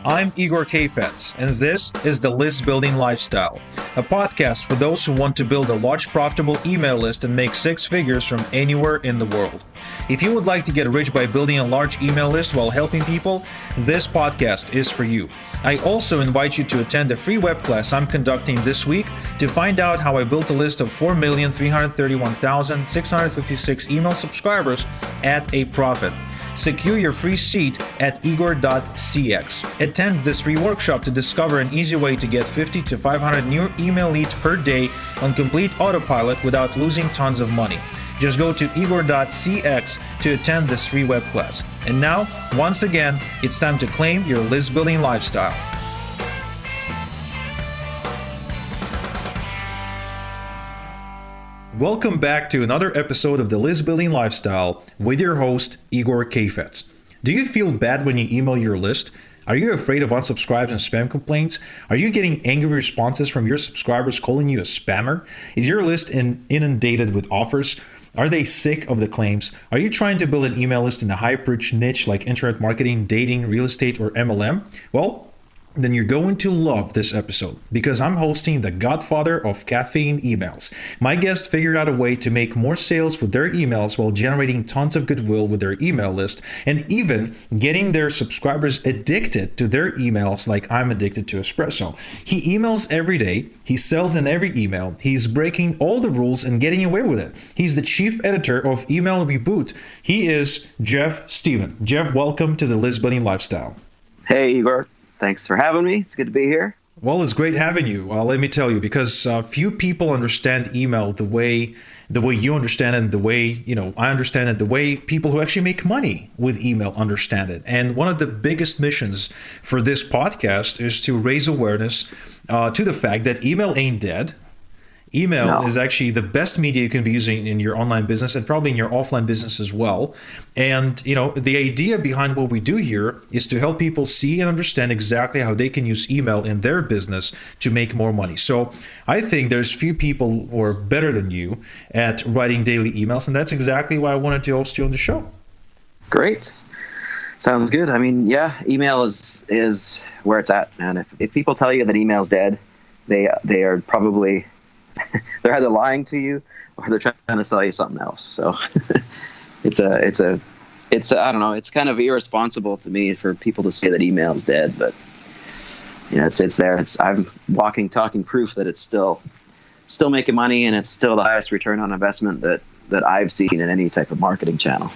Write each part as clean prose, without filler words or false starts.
I'm Igor Caffeine, and this is the List Building Lifestyle, a podcast for those who want to build a large profitable email list and make six figures from anywhere in the world. If you would like to get rich by building a large email list while helping people, this podcast is for you. I also invite you to attend the free web class I'm conducting this week to find out how I built a list of 4,331,656 email subscribers at a profit. Secure your free seat at igor.cx. Attend this free workshop to discover an easy way to get 50 to 500 new email leads per day on complete autopilot without losing tons of money. Just go to igor.cx to attend this free web class. And now, once again, it's time to claim your list building lifestyle. Welcome back to another episode of the List Building Lifestyle with your host, Igor Caffeine. Do you feel bad when you email your list? Are you afraid of unsubscribes and spam complaints? Are you getting angry responses from your subscribers calling you a spammer? Is your list inundated with offers? Are they sick of the claims? Are you trying to build an email list in a high-pitch niche like internet marketing, dating, real estate, or MLM? Well, then you're going to love this episode because I'm hosting the godfather of caffeine emails. My guest figured out a way to make more sales with their emails while generating tons of goodwill with their email list and even getting their subscribers addicted to their emails like I'm addicted to espresso. He emails every day. He sells in every email. He's breaking all the rules and getting away with it. He's the chief editor of Email Reboot. He is Geoff Stephen. Geoff, welcome to the List Building Lifestyle. Hey, Igor. Thanks for having me. It's good to be here. Well, it's great having you. Let me tell you, because few people understand email the way you understand it, and the way I understand it, the way people who actually make money with email understand it. And one of the biggest missions for this podcast is to raise awareness to the fact that email ain't dead. Email is actually the best media you can be using in your online business and probably in your offline business as well. And, the idea behind what we do here is to help people see and understand exactly how they can use email in their business to make more money. So I think there's few people who are better than you at writing daily emails. And that's exactly why I wanted to host you on the show. Great. Sounds good. I mean, yeah, email is where it's at, man. If people tell you that email's dead, they are probably... they're either lying to you or they're trying to sell you something else. So it's I don't know. It's kind of irresponsible to me for people to say that email is dead, but it's there. I'm walking, talking proof that it's still making money, and it's still the highest return on investment that I've seen in any type of marketing channel.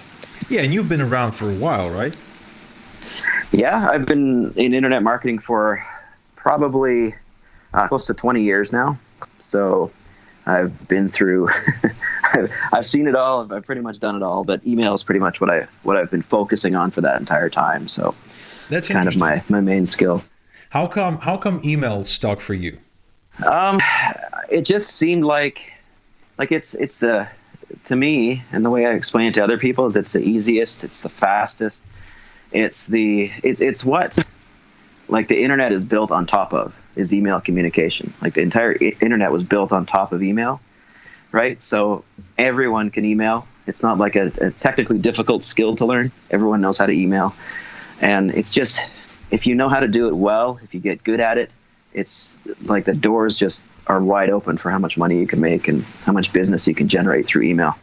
Yeah, and you've been around for a while, right? Yeah, I've been in internet marketing for probably close to 20 years now. So I've been through, I've seen it all. I've pretty much done it all, but email is pretty much what I've been focusing on for that entire time. So that's kind of my main skill. How come email stuck for you? It just seemed like it's to me, and the way I explain it to other people is it's the easiest, it's the fastest, it's what like the internet is built on top of is email communication. Like the entire internet was built on top of email, right? So everyone can email. It's not like a technically difficult skill to learn. Everyone knows how to email. And it's just, if you know how to do it well, if you get good at it, it's like the doors just are wide open for how much money you can make and how much business you can generate through email.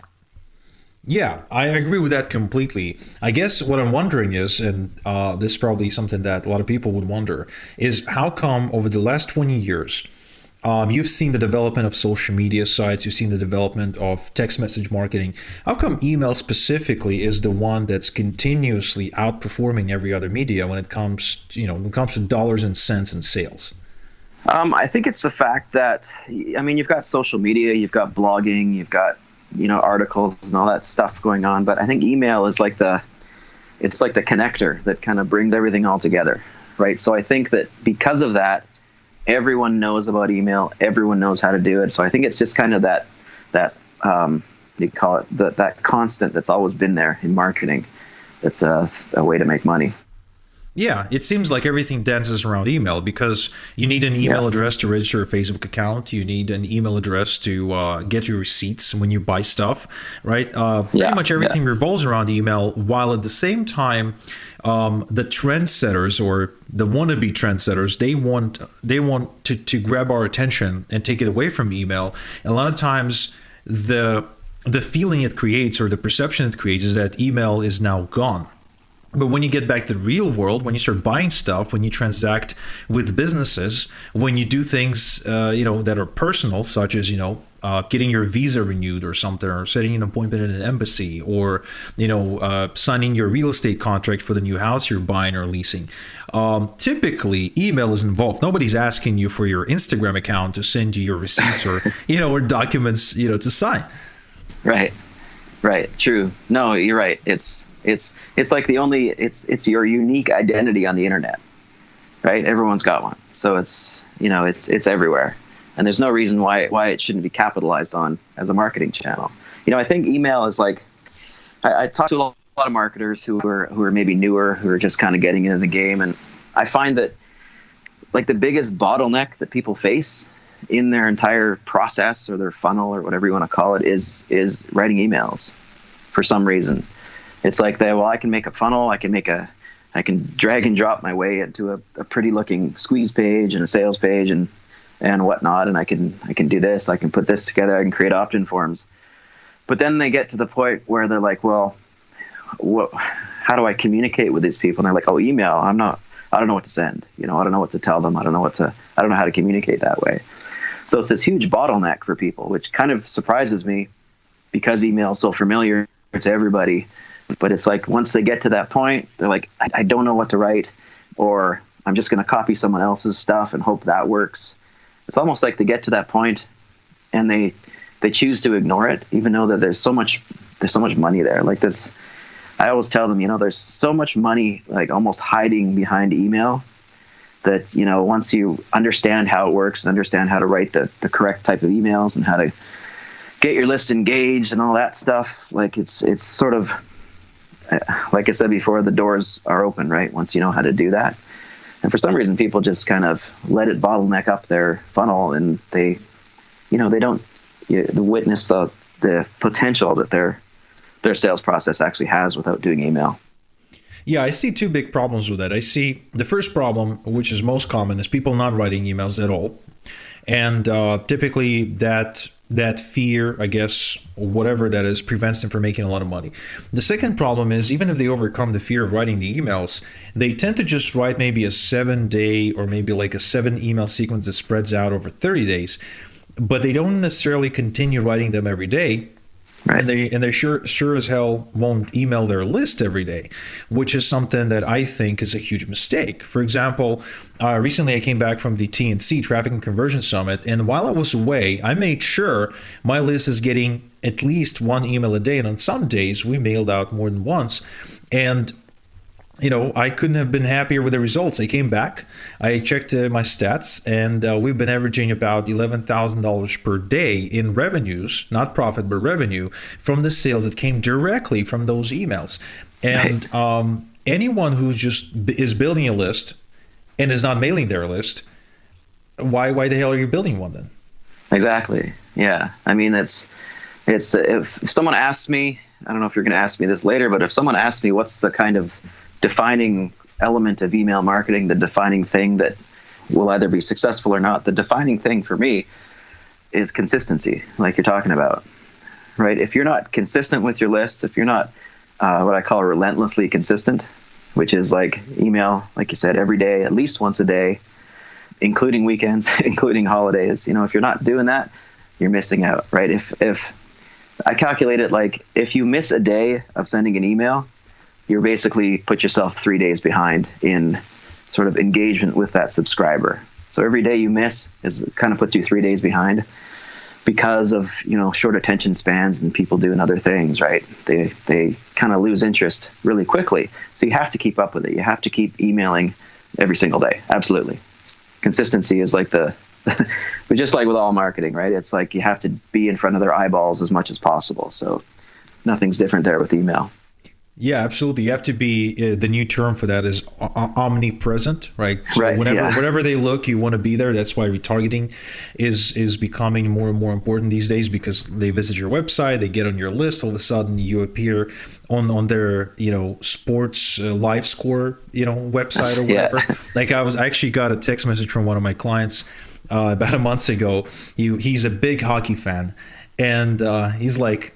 Yeah, I agree with that completely. I guess what I'm wondering is, and this is probably something that a lot of people would wonder, is how come over the last 20 years, you've seen the development of social media sites, you've seen the development of text message marketing. How come email specifically is the one that's continuously outperforming every other media when it comes to dollars and cents and sales? I think it's the fact that, you've got social media, you've got blogging, you've got articles and all that stuff going on. But I think email is like the connector that kind of brings everything all together, right? So I think that because of that, everyone knows about email. Everyone knows how to do it. So I think it's just kind of that you call it that constant that's always been there in marketing. That's a way to make money. Yeah, it seems like everything dances around email because you need an email address to register a Facebook account. You need an email address to get your receipts when you buy stuff, right? Pretty much everything revolves around email, while at the same time, the trendsetters or the wannabe trendsetters, they want to grab our attention and take it away from email. And a lot of times, the feeling it creates or the perception it creates is that email is now gone. But when you get back to the real world, when you start buying stuff, when you transact with businesses, when you do things, that are personal, such as, getting your visa renewed or something, or setting an appointment in an embassy, or, signing your real estate contract for the new house you're buying or leasing, typically email is involved. Nobody's asking you for your Instagram account to send you your receipts or, or documents, to sign. Right. True. No, you're right. It's like it's your unique identity on the internet, right? Everyone's got one. So it's everywhere. And there's no reason why it shouldn't be capitalized on as a marketing channel. I think email is like, I talk to a lot of marketers who are maybe newer, who are just kind of getting into the game. And I find that like the biggest bottleneck that people face in their entire process or their funnel or whatever you want to call it is writing emails for some reason. It's like I can make a funnel, I can drag and drop my way into a pretty looking squeeze page and a sales page and whatnot, and I can do this, I can put this together, I can create opt-in forms. But then they get to the point where they're like, well, how do I communicate with these people? And they're like, oh, email, I don't know what to send. I don't know what to tell them. I don't know how to communicate that way. So it's this huge bottleneck for people, which kind of surprises me because email is so familiar to everybody. But it's like once they get to that point, they're like, I don't know what to write, or I'm just going to copy someone else's stuff and hope that works. It's almost like they get to that point and they choose to ignore it, even though that there's so much money there. Like this, I always tell them, there's so much money like almost hiding behind email that, once you understand how it works and understand how to write the correct type of emails and how to get your list engaged and all that stuff, like it's sort of, like I said before, the doors are open, right? Once you know how to do that. And for some reason, people just kind of let it bottleneck up their funnel, and they don't witness the potential that their sales process actually has without doing email. Yeah, I see two big problems with that. I see the first problem, which is most common, is people not writing emails at all. And typically that fear, I guess, whatever that is, prevents them from making a lot of money. The second problem is, even if they overcome the fear of writing the emails, they tend to just write maybe a 7-day or maybe like a 7 email sequence that spreads out over 30 days, but they don't necessarily continue writing them every day. Right. And they sure as hell won't email their list every day, which is something that I think is a huge mistake. For example, recently I came back from the TNC Traffic and Conversion Summit, and while I was away, I made sure my list is getting at least 1 email a day, and on some days we mailed out more than once. And I couldn't have been happier with the results. I came back, I checked my stats, and we've been averaging about $11,000 per day in revenues, not profit, but revenue from the sales that came directly from those emails. And anyone who just is building a list and is not mailing their list, why the hell are you building one then? Exactly. Yeah. I mean, it's if someone asks me, I don't know if you're going to ask me this later, but if someone asks me what's the kind of defining element of email marketing, the defining thing that will either be successful or not, the defining thing for me is consistency, like you're talking about, right? If you're not consistent with your list, if you're not what I call relentlessly consistent, which is like email, like you said, every day, at least once a day, including weekends, including holidays, if you're not doing that, you're missing out, right? If I calculate it, like if you miss a day of sending an email, you're basically put yourself 3 days behind in sort of engagement with that subscriber. So every day you miss is kind of puts you 3 days behind because of, short attention spans and people doing other things, right? They kind of lose interest really quickly. So you have to keep up with it. You have to keep emailing every single day. Absolutely. Consistency is like but just like with all marketing, right? It's like you have to be in front of their eyeballs as much as possible. So nothing's different there with email. Yeah, absolutely. You have to be, the new term for that is omnipresent, right? So Right, yeah. whenever they look, you want to be there. That's why retargeting is becoming more and more important these days, because they visit your website, they get on your list, all of a sudden you appear on their, sports live score, website or Yeah. whatever. Like I actually got a text message from one of my clients about a month ago. He's a big hockey fan, and he's like,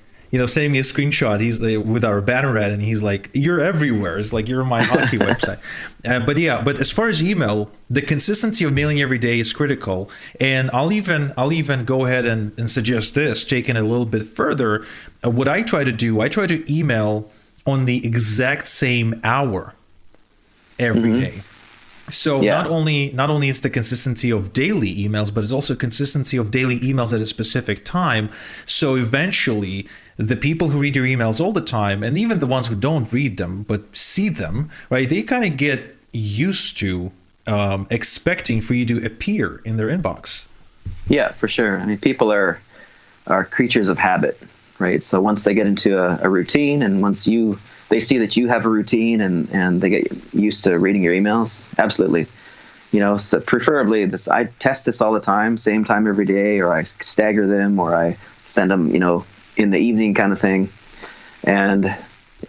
sending me a screenshot. He's with our banner ad, and he's like, "You're everywhere." It's like, "You're on my hockey website." But as far as email, the consistency of mailing every day is critical. And I'll even go ahead and suggest this, taking it a little bit further. What I try to do, I try to email on the exact same hour every day. So Yeah. not only is the consistency of daily emails, but it's also consistency of daily emails at a specific time. So eventually, the people who read your emails all the time, and even the ones who don't read them but see them, right? They kind of get used to expecting for you to appear in their inbox. Yeah, for sure. I mean, people are creatures of habit, right? So once they get into a routine, and once they see that you have a routine, and they get used to reading your emails, absolutely. So preferably I test this all the time, same time every day, or I stagger them, or I send them, in the evening kind of thing. And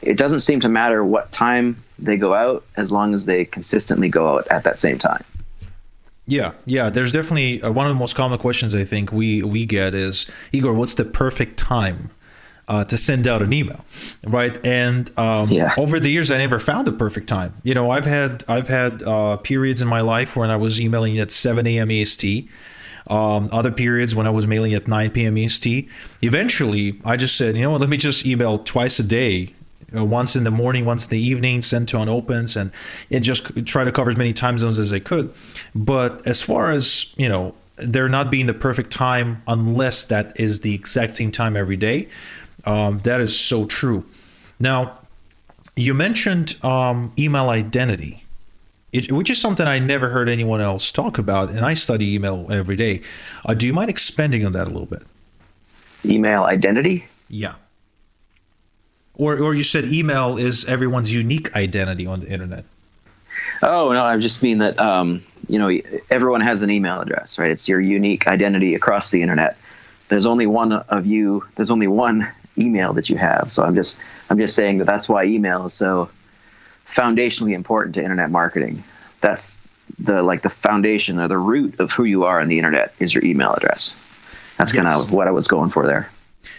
it doesn't seem to matter what time they go out, as long as they consistently go out at that same time. Yeah. There's definitely one of the most common questions I think we get is, Igor, what's the perfect time to send out an email, right? And over the years, I never found the perfect time. I've had periods in my life when I was emailing at 7 a.m. EST. Other periods when I was mailing at 9 p.m. EST. Eventually, I just said, let me just email twice a day, once in the morning, once in the evening, send to unopens, and just try to cover as many time zones as I could. But as far as, there not being the perfect time, unless that is the exact same time every day, that is so true. Now, you mentioned email identity. Which is something I never heard anyone else talk about, and I study email every day. Do you mind expanding on that a little bit? Email identity? Yeah. Or you said email is everyone's unique identity on the internet. Oh, no, I just mean that, everyone has an email address, right? It's your unique identity across the internet. There's only one of you. There's only one email that you have. So I'm just saying that's why email is so foundationally important to internet marketing. That's the foundation, or the root of who you are on the internet, is your email address. That's kind of what I was going for there.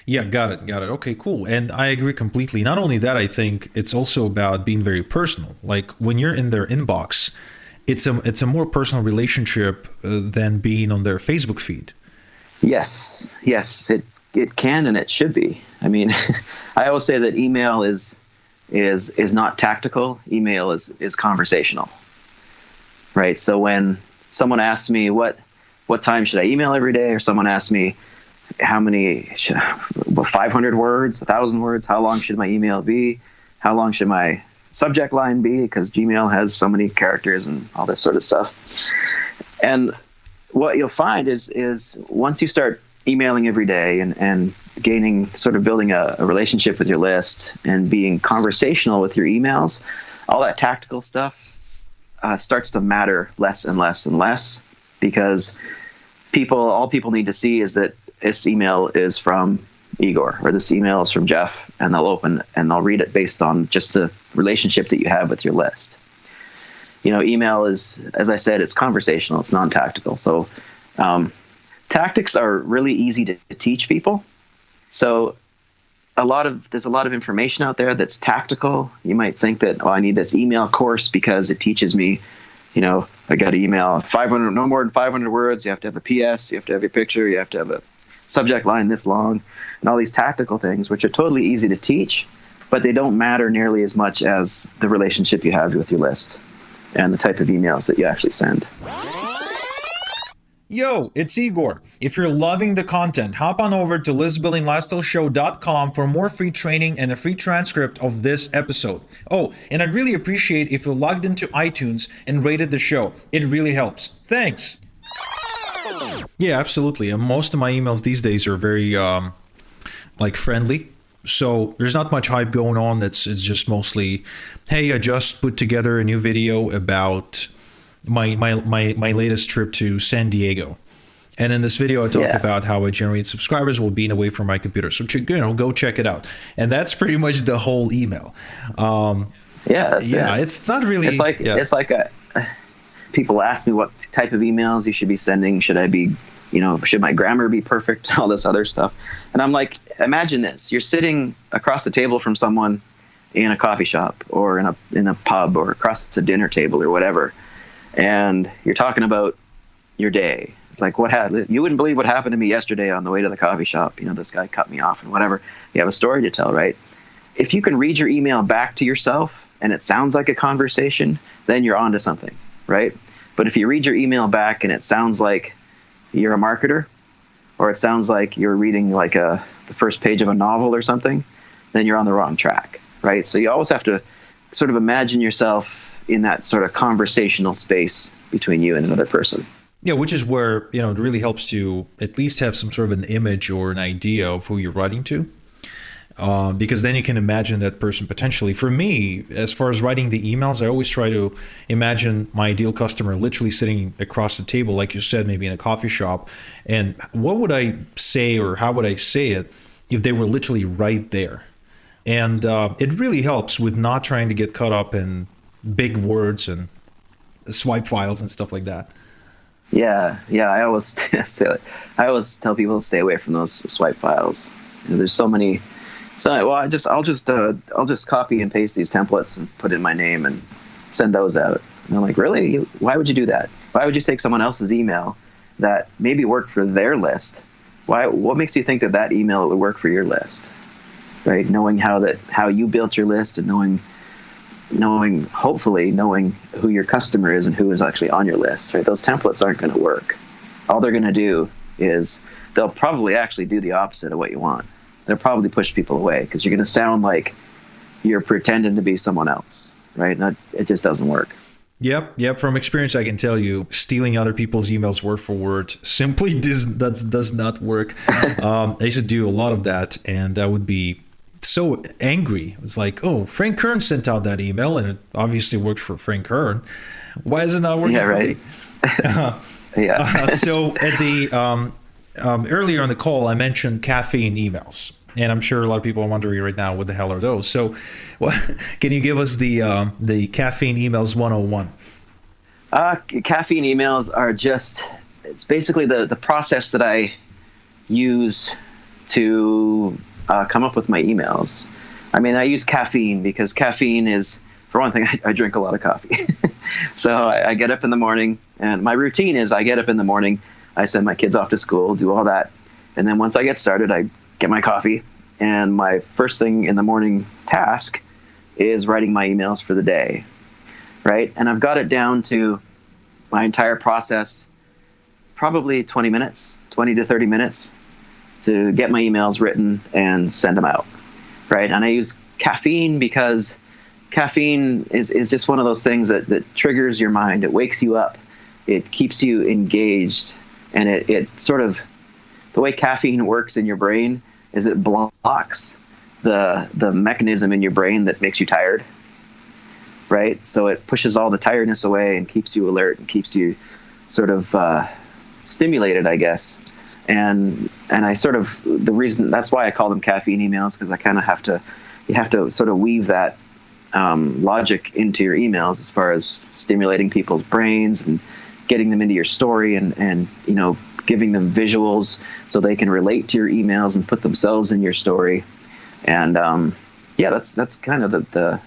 Yeah, got it. Okay, cool. And I agree completely. Not only that, I think it's also about being very personal. Like when you're in their inbox, it's a more personal relationship than being on their Facebook feed. Yes, it can, and it should be. I mean, I always say that email is not tactical. Email is conversational, right? So when someone asks me what time should I email every day, or someone asks me how many 500 words, 1,000 words, how long should my email be, how long should my subject line be, because Gmail has so many characters and all this sort of stuff. And what you'll find is once you start emailing every day and building a relationship with your list and being conversational with your emails, all that tactical stuff starts to matter less and less and less, because all people need to see is that this email is from Igor, or this email is from Geoff, and they'll read it based on just the relationship that you have with your list. Email is, as I said, it's conversational, it's non-tactical. So tactics are really easy to teach people. So there's a lot of information out there that's tactical. You might think that, I need this email course because it teaches me, I got to email 500, no more than 500 words. You have to have a PS, you have to have your picture, you have to have a subject line this long, and all these tactical things, which are totally easy to teach, but they don't matter nearly as much as the relationship you have with your list and the type of emails that you actually send. Yo, it's Igor. If you're loving the content, hop on over to listbuildinglifestyleshow.com for more free training and a free transcript of this episode. Oh, and I'd really appreciate if you logged into iTunes and rated the show. It really helps. Thanks. Yeah, absolutely. Most of my emails these days are very friendly. So there's not much hype going on. It's just mostly, hey, I just put together a new video about my latest trip to San Diego. And in this video, I talk about how I generate subscribers while being away from my computer. So, go check it out. And that's pretty much the whole email. It's not really. It's like people ask me what type of emails you should be sending. Should my grammar be perfect? All this other stuff. And I'm like, imagine this: you're sitting across the table from someone in a coffee shop or in a pub or across a dinner table or whatever, and you're talking about your day. Like, you wouldn't believe what happened to me yesterday on the way to the coffee shop. This guy cut me off and whatever. You have a story to tell, right? If you can read your email back to yourself and it sounds like a conversation, then you're onto something, right? But if you read your email back and it sounds like you're a marketer, or it sounds like you're reading like the first page of a novel or something, then you're on the wrong track, right? So you always have to sort of imagine yourself in that sort of conversational space between you and another person. Yeah, which is where, it really helps to at least have some sort of an image or an idea of who you're writing to. Because then you can imagine that person potentially. For me, as far as writing the emails, I always try to imagine my ideal customer literally sitting across the table, like you said, maybe in a coffee shop. And what would I say, or how would I say it if they were literally right there? And it really helps with not trying to get caught up in big words and swipe files and stuff like that. Yeah. I always tell people to stay away from those swipe files. There's so many. So, I'll just copy and paste these templates and put in my name and send those out. And I'm like, really? Why would you do that? Why would you take someone else's email that maybe worked for their list? What makes you think that email would work for your list? Right? Knowing how you built your list and hopefully knowing who your customer is and who is actually on your list, right? Those templates aren't going to work. All they're going to do is they'll probably actually do the opposite of what you want. They'll probably push people away because you're going to sound like you're pretending to be someone else, right? It just doesn't work. Yep. From experience, I can tell you, stealing other people's emails word for word simply does not work. I used to do a lot of that, and I would be so angry. It's like, oh, Frank Kern sent out that email, and it obviously worked for Frank Kern. Why is it not working for me? So at the earlier on the call, I mentioned caffeine emails, and I'm sure a lot of people are wondering right now, what the hell are those? So, can you give us the caffeine emails 101? Caffeine emails are it's basically the process that I use to come up with my emails. I mean, I use caffeine because caffeine is, for one thing, I drink a lot of coffee. So I get up in the morning, and my routine is I get up in the morning, I send my kids off to school, do all that. And then once I get started, I get my coffee. And my first thing in the morning task is writing my emails for the day, right? And I've got it down to my entire process, probably 20 to 30 minutes to get my emails written and send them out, right? And I use caffeine because caffeine is just one of those things that triggers your mind. It wakes you up. It keeps you engaged. And it sort of, the way caffeine works in your brain is it blocks the mechanism in your brain that makes you tired, right? So it pushes all the tiredness away and keeps you alert and keeps you sort of stimulated, I guess. And I sort of, the reason, that's why I call them caffeine emails, because I kind of you have to sort of weave that logic into your emails as far as stimulating people's brains and getting them into your story and giving them visuals so they can relate to your emails and put themselves in your story. And that's kind of the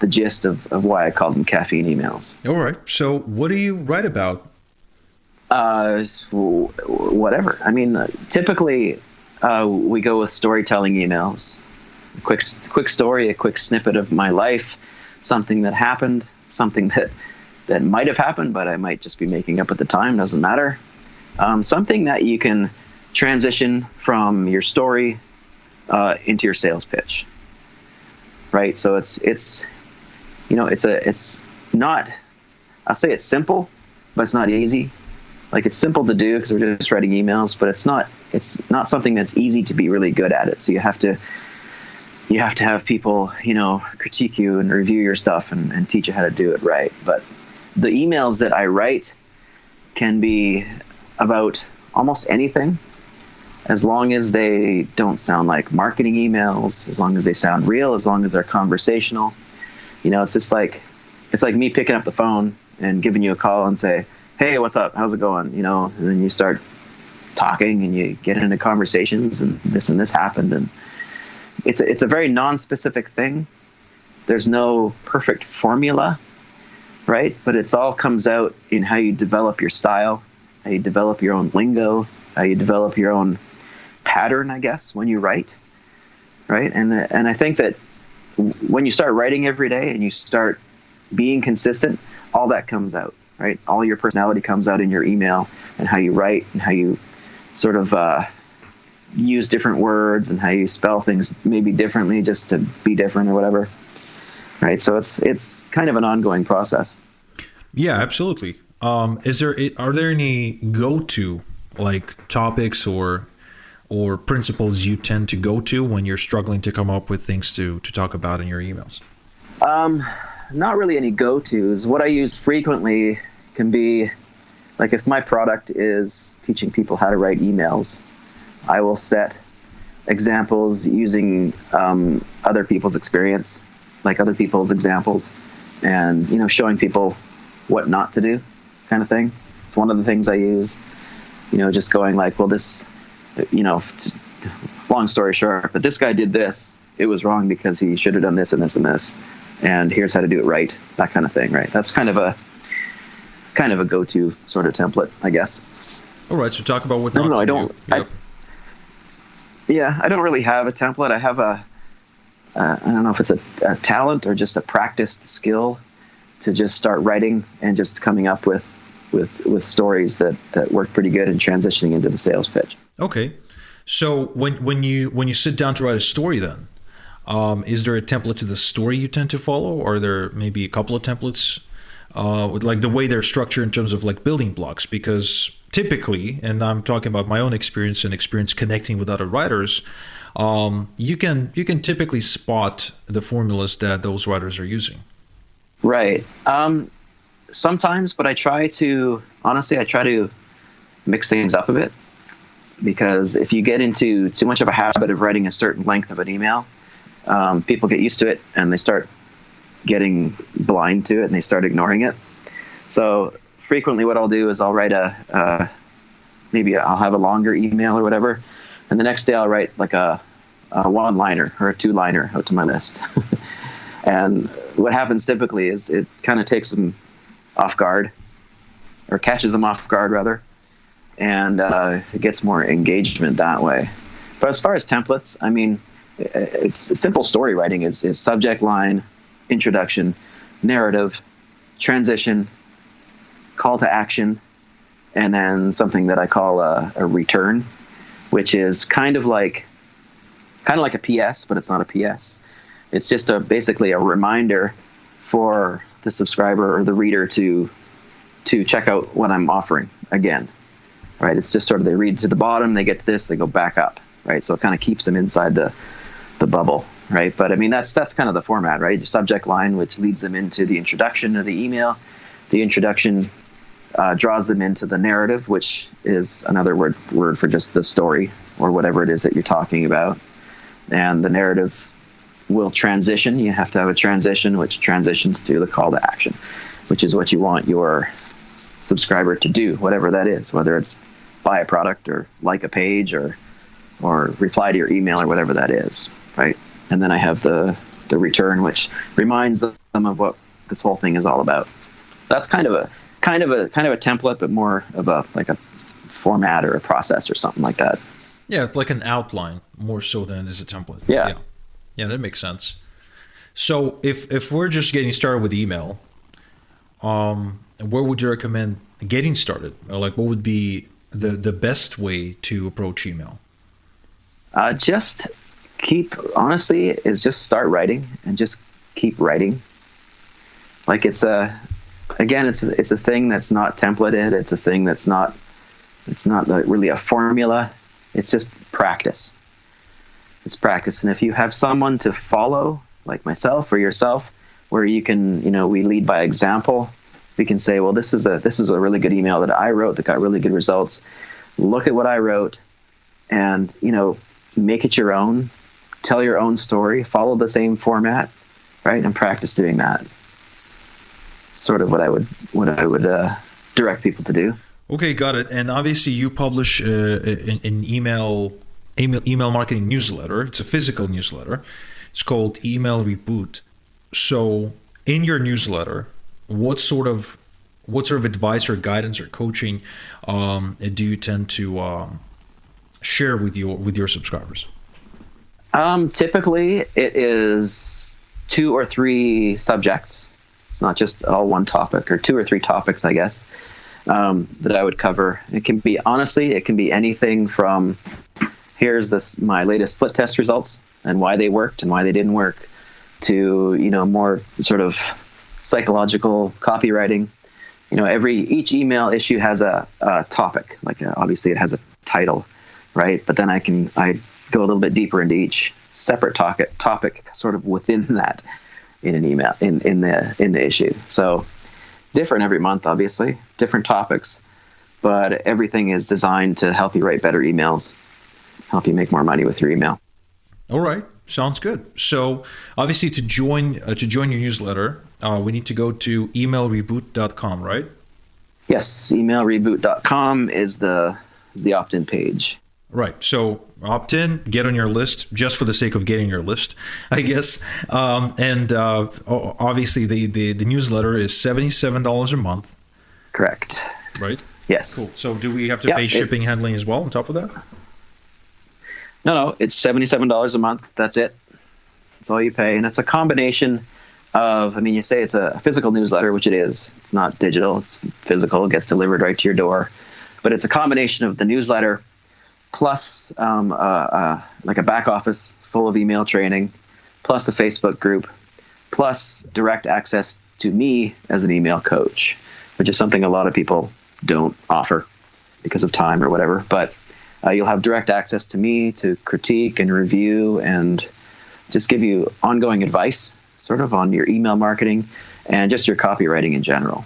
gist of why I call them caffeine emails. All right. So what do you write about? Whatever. I mean, typically we go with storytelling emails. A quick story, a quick snippet of my life, something that happened, something that might have happened, but I might just be making up at the time, doesn't matter. Something that you can transition from your story into your sales pitch, right? So it's not, I'll say it's simple, but it's not easy. Like, it's simple to do because we're just writing emails, but it's not something that's easy to be really good at it. So you have to you have to have people, critique you and review your stuff and teach you how to do it right. But the emails that I write can be about almost anything, as long as they don't sound like marketing emails, as long as they sound real, as long as they're conversational. It's like me picking up the phone and giving you a call and say, hey, what's up? How's it going? And then you start talking and you get into conversations and this happened. And it's a very non-specific thing. There's no perfect formula, right? But it's all comes out in how you develop your style, how you develop your own lingo, how you develop your own pattern, I guess, when you write, right? And I think that when you start writing every day and you start being consistent, all that comes out, right? All your personality comes out in your email and how you write and how you sort of use different words and how you spell things maybe differently just to be different or whatever, right? So it's kind of an ongoing process. Yeah, absolutely. Are there any go-to like topics or principles you tend to go to when you're struggling to come up with things to talk about in your emails? Not really any go-tos. What I use frequently can be like if my product is teaching people how to write emails, I will set examples using other people's experience, like other people's examples, and showing people what not to do, kind of thing. It's one of the things I use. Just going like, well, this, long story short, but this guy did this. It was wrong because he should have done this and this and this, and here's how to do it right. That kind of thing, right? That's kind of a go-to sort of template, I guess. All right, so talk about what not to do. Yep. I don't really have a template. I have I don't know if it's a talent or just a practiced skill to just start writing and just coming up with stories that work pretty good and transitioning into the sales pitch. Okay. So when you sit down to write a story then, is there a template to the story you tend to follow? Or are there maybe a couple of templates with like the way they're structured in terms of like building blocks? Because typically, and I'm talking about my own experience and experience connecting with other writers, you can typically spot the formulas that those writers are using. Right. Sometimes, but I try to mix things up a bit, because if you get into too much of a habit of writing a certain length of an email, people get used to it and they start getting blind to it and they start ignoring it. So frequently what I'll do is I'll write maybe I'll have a longer email or whatever, and the next day I'll write like a one-liner or a two-liner out to my list. And what happens typically is it kind of takes them off guard, or catches them off guard rather, and it gets more engagement that way. But as far as templates, I mean, it's simple story writing is subject line, introduction, narrative, transition, call to action, and then something that I call a return, which is kind of like a PS, but it's not a PS. It's just basically a reminder for the subscriber or the reader to check out what I'm offering again, right? It's just sort of they read to the bottom, they get to this, they go back up, right? So it kind of keeps them inside the bubble, right? But I mean, that's kind of the format, right? Your subject line, which leads them into the introduction of the email. The introduction draws them into the narrative, which is another word for just the story or whatever it is that you're talking about. And the narrative will transition. You have to have a transition, which transitions to the call to action, which is what you want your subscriber to do, whatever that is, whether it's buy a product or like a page or reply to your email or whatever that is, right? And then I have the return, which reminds them of what this whole thing is all about. That's kind of a template, but more of a format or a process or something like that. Yeah, it's like an outline more so than it is a template. Yeah, that makes sense. So if we're just getting started with email, where would you recommend getting started? Or like, what would be the best way to approach email? Just start writing and just keep writing. Like it's a thing that's not templated. It's a thing that's not really a formula. It's just practice. It's practice. And if you have someone to follow, like myself or yourself, where you can, we lead by example. We can say, well, this is a really good email that I wrote that got really good results. Look at what I wrote, and make it your own. Tell your own story. Follow the same format, right? And practice doing that. Sort of what I would direct people to do. Okay, got it. And obviously, you publish an email marketing newsletter. It's a physical newsletter. It's called Email Reboot. So, in your newsletter, what sort of advice or guidance or coaching do you tend to share with your subscribers? Typically, it is 2 or 3 subjects. It's not just all one topic, or 2 or 3 topics, I guess, that I would cover. It can be anything from, here's my latest split test results and why they worked and why they didn't work, to more sort of psychological copywriting. Each email issue has a topic. Like obviously it has a title, right? But then I go a little bit deeper into each separate topic sort of within that in an email in the issue. So it's different every month, obviously, different topics, but everything is designed to help you write better emails, help you make more money with your email. All right. Sounds good. So obviously to join your newsletter, we need to go to emailreboot.com, right? Yes, emailreboot.com is the opt-in page. Right. So opt in, get on your list, just for the sake of getting your list, I guess. And obviously the newsletter is $77 a month. Correct. Right? Yes. Cool. So do we have to pay shipping, handling as well on top of that? No, it's $77 a month. That's it. That's all you pay. And it's a combination of, you say it's a physical newsletter, which it is. It's not digital. It's physical. It gets delivered right to your door. But it's a combination of the newsletter plus like a back office full of email training, plus a Facebook group, plus direct access to me as an email coach, which is something a lot of people don't offer because of time or whatever. But you'll have direct access to me to critique and review and just give you ongoing advice sort of on your email marketing and just your copywriting in general.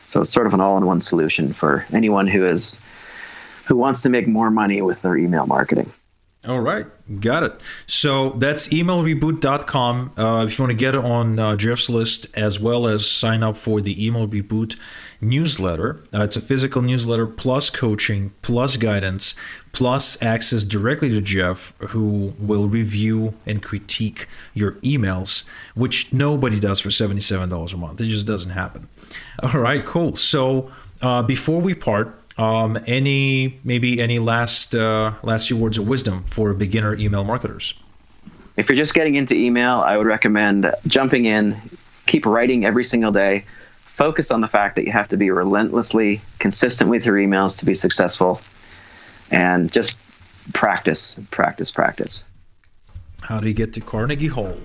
So it's sort of an all-in-one solution for anyone who wants to make more money with their email marketing. All right. Got it. So that's emailreboot.com. If you want to get on Geoff's list, as well as sign up for the Email Reboot newsletter. It's a physical newsletter plus coaching, plus guidance, plus access directly to Geoff, who will review and critique your emails, which nobody does for $77 a month. It just doesn't happen. All right, cool. So before we part, any last few words of wisdom for beginner email marketers? If you're just getting into email, I would recommend jumping in, keep writing every single day, focus on the fact that you have to be relentlessly consistent with your emails to be successful, and just practice. How do you get to Carnegie Hall?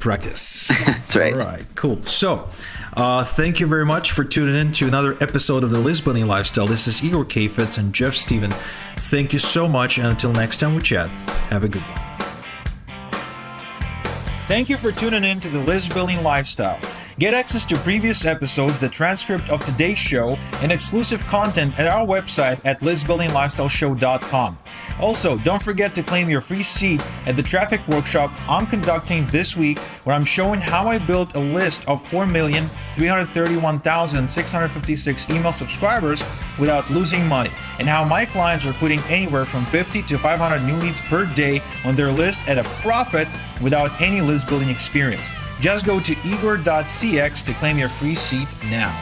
Practice. That's right. All right, cool. So thank you very much for tuning in to another episode of the List Building Lifestyle. This is Igor Caffeine and Geoff Steven. Thank you so much, and until next time we chat, have a good one. Thank you for tuning in to the List Building Lifestyle. Get access to previous episodes, the transcript of today's show, and exclusive content at our website at listbuildinglifestyleshow.com. Also, don't forget to claim your free seat at the traffic workshop I'm conducting this week, where I'm showing how I built a list of 4,331,656 email subscribers without losing money, and how my clients are putting anywhere from 50 to 500 new leads per day on their list at a profit without any list building experience. Just go to igor.cx to claim your free seat now.